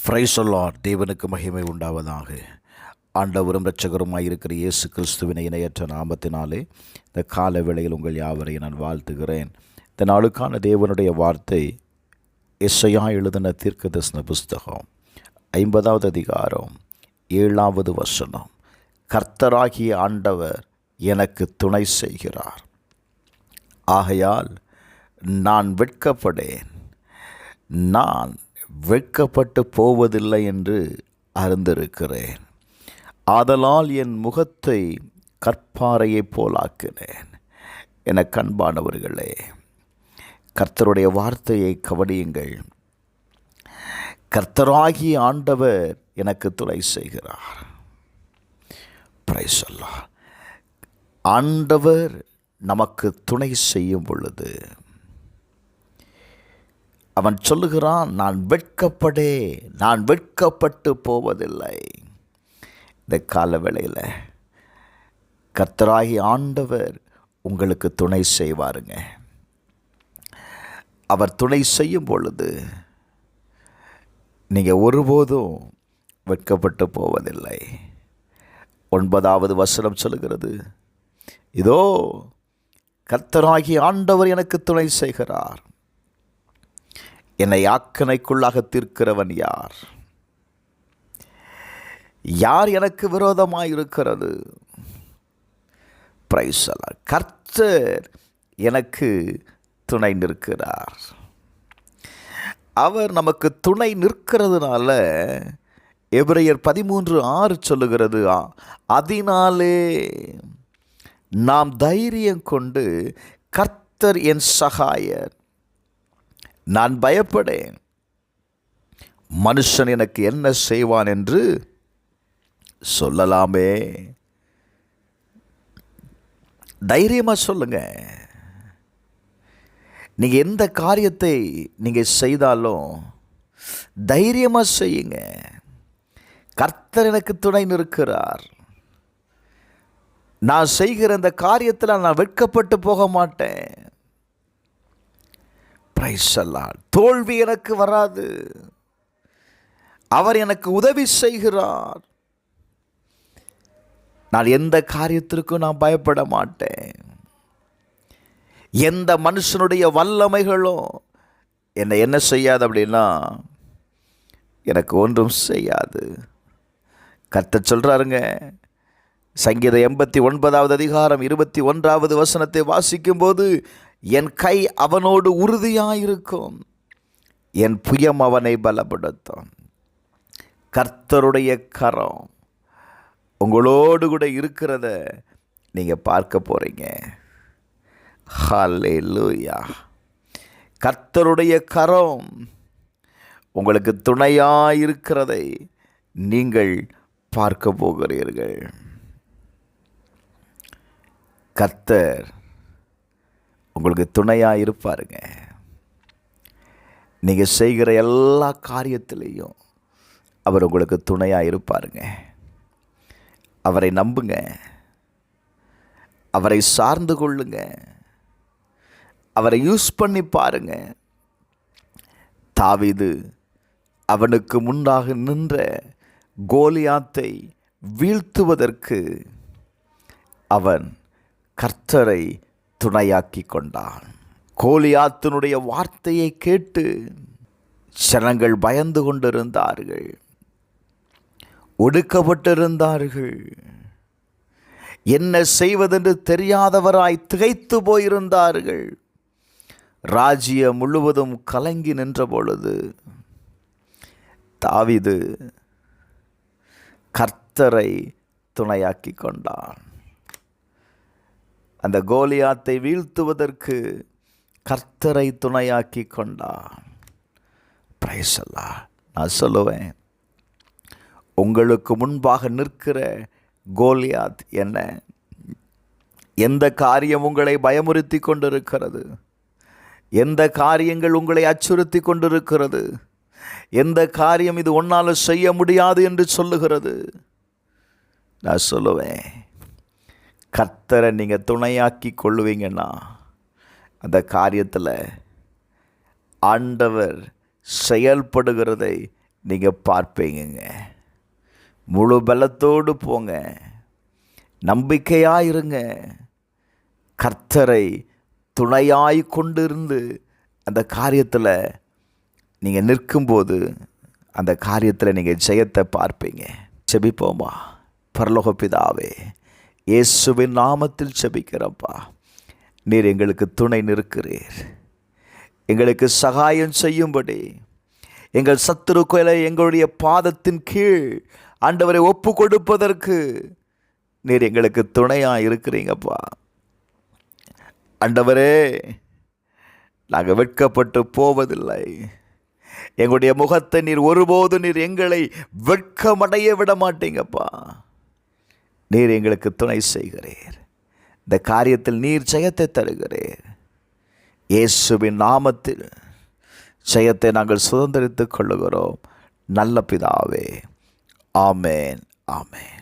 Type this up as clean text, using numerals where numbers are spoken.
Praise the Lord. தேவனுக்கு மகிமை உண்டாவதாக. ஆண்டவரும் இரட்சகருமாய் இருக்கிற இயேசு கிறிஸ்துவின் இணையற்ற நாமத்தினாலே இந்த கால வேளையில் உங்கள் யாவரையும் நான் வாழ்த்துகிறேன். இந்த நாளுக்கான தேவனுடைய வார்த்தை எசையா எழுதின தீர்க்கதரிசன புஸ்தகம் 50வது அதிகாரம் 7வது வசனம். கர்த்தராகிய ஆண்டவர் எனக்கு துணை செய்கிறார், ஆகையால் நான் வெட்கப்படேன், நான் வெட்கப்பட்டு போவதில்லை என்று அறிந்திருக்கிறேன். ஆதலால் என் முகத்தை கற்பாறையைப் போலாக்கினேன். என கண்பானவர்களே, கர்த்தருடைய வார்த்தையை கவனியுங்கள். கர்த்தராகிய ஆண்டவர் எனக்கு துணை செய்கிறார். Praise the Lord. ஆண்டவர் நமக்கு துணை செய்யும் பொழுது அவன் சொல்லுகிறான், நான் வெட்கப்பட்டு போவதில்லை. இந்த கால வேளையில் கர்த்தராகி ஆண்டவர் உங்களுக்கு துணை செய்வாருங்க. அவர் துணை செய்யும் பொழுது நீங்கள் ஒருபோதும் வெட்கப்பட்டு போவதில்லை. 9வது வசனம் சொல்லுகிறது, இதோ கர்த்தராகி ஆண்டவர் எனக்கு துணை செய்கிறார், என்னை ஆக்கணைக்குள்ளாக தீர்க்கிறவன் யார்? யார் எனக்கு விரோதமாயிருக்கிறது? Praise the Lord. கர்த்தர் எனக்கு துணை நிற்கிறார். அவர் நமக்கு துணை நிற்கிறதுனால எபிரெயர் 13:6 சொல்லுகிறது, அதனாலே நாம் தைரியம் கொண்டு கர்த்தர் என் சகாயர், நான் பயப்படேன், மனுஷன் எனக்கு என்ன செய்வான் என்று சொல்லலாமே. தைரியமாக சொல்லுங்க. நீங்கள் எந்த காரியத்தை நீங்கள் செய்தாலும் தைரியமாக செய்யுங்க. கர்த்தர் எனக்கு துணை நிற்கிறார். நான் செய்கிற இந்த காரியத்தில் நான் வெட்கப்பட்டு போக மாட்டேன். Praise the Lord. தோல்வி எனக்கு வராது. அவர் எனக்கு உதவி செய்கிறார். நான் எந்த காரியத்திற்கும் நான் பயப்பட மாட்டேன். எந்த மனுஷனுடைய வல்லமைகளும் என்னை என்ன செய்யாது அப்படின்னா எனக்கு ஒன்றும் செய்யாது. கர்த்தர் சொல்றாருங்க. சங்கீதம் 89வது அதிகாரம் 21வது வசனத்தை வாசிக்கும்போது, என் கை அவனோடு உறுதியாயிருக்கும், என் புயம் அவனை பலப்படுத்தும். கர்த்தருடைய கரம் உங்களோடு கூட இருக்கிறத நீங்கள் பார்க்க போகிறீங்க. ஹல்லேலூயா. கர்த்தருடைய கரம் உங்களுக்கு துணையாயிருக்கிறதை நீங்கள் பார்க்க போகிறீர்கள். கர்த்தர் உங்களுக்கு துணையாக இருப்பாருங்க. நீங்கள் செய்கிற எல்லா காரியத்திலையும் அவர் உங்களுக்கு துணையாக இருப்பாருங்க. அவரை நம்புங்க, அவரை சார்ந்து கொள்ளுங்க, அவரை யூஸ் பண்ணி பாருங்க. தாவீது அவனுக்கு முன்னாக நின்ற கோலியாத்தை வீழ்த்துவதற்கு அவன் கர்த்தரை துணையாக்கி கொண்டான். கோலியாத்தினுடைய வார்த்தையை கேட்டு ஜனங்கள் பயந்து கொண்டிருந்தார்கள், ஒடுக்கப்பட்டிருந்தார்கள், என்ன செய்வதென்று தெரியாதவராய் திகைத்து போயிருந்தார்கள். ராஜ்யம் முழுவதும் கலங்கி நின்ற பொழுது தாவீது கர்த்தரை துணையாக்கி கொண்டான். அந்த கோலியாத்தை வீழ்த்துவதற்கு கர்த்தரை துணையாக்கி கொண்டான். Praise the Lord. நான் சொல்லுவேன், உங்களுக்கு முன்பாக நிற்கிற கோலியாத் என்ன? எந்த காரியம் உங்களை பயமுறுத்தி கொண்டிருக்கிறது? எந்த காரியங்கள் உங்களை அச்சுறுத்தி கொண்டிருக்கிறது? எந்த காரியம் இது உன்னால் செய்ய முடியாது என்று சொல்லுகிறது? நான் சொல்லுவேன், கர்த்தரை நீங்கள் துணையாக்கி கொள்ளுவீங்கன்னா அந்த காரியத்தில் ஆண்டவர் செயல்படுகிறதை நீங்கள் பார்ப்பீங்க. முழு பலத்தோடு போங்க, நம்பிக்கையாக இருங்க. கர்த்தரை துணையாய் கொண்டிருந்து அந்த காரியத்தில் நீங்கள் நிற்கும்போது அந்த காரியத்தில் நீங்கள் ஜெயத்தை பார்ப்பீங்க. செபிப்போமா. பரலோக பிதாவே, இயேசுவின் நாமத்தில் செபிக்கிறப்பா. நீர் எங்களுக்கு துணை நிற்கிறீர். எங்களுக்கு சகாயம் செய்யும்படி எங்கள் சத்துருக்களை எங்களுடைய பாதத்தின் கீழ் ஆண்டவரை ஒப்பு கொடுப்பதற்கு நீர் எங்களுக்கு துணையாக இருக்கிறீங்கப்பா. ஆண்டவரே, நாங்கள் வெட்கப்பட்டு போவதில்லை. எங்களுடைய முகத்தை நீர் ஒருபோது நீர் எங்களை வெட்கமடைய விட மாட்டீங்கப்பா. நீர் எங்களுக்கு துணை செய்கிறீர். இந்த காரியத்தில் நீர் ஜெயத்தை தருகிறீர். இயேசுவின் நாமத்தில் ஜெயத்தை நாங்கள் சுதந்திரித்துக் கொள்ளுகிறோம். நல்ல பிதாவே, ஆமேன், ஆமேன்.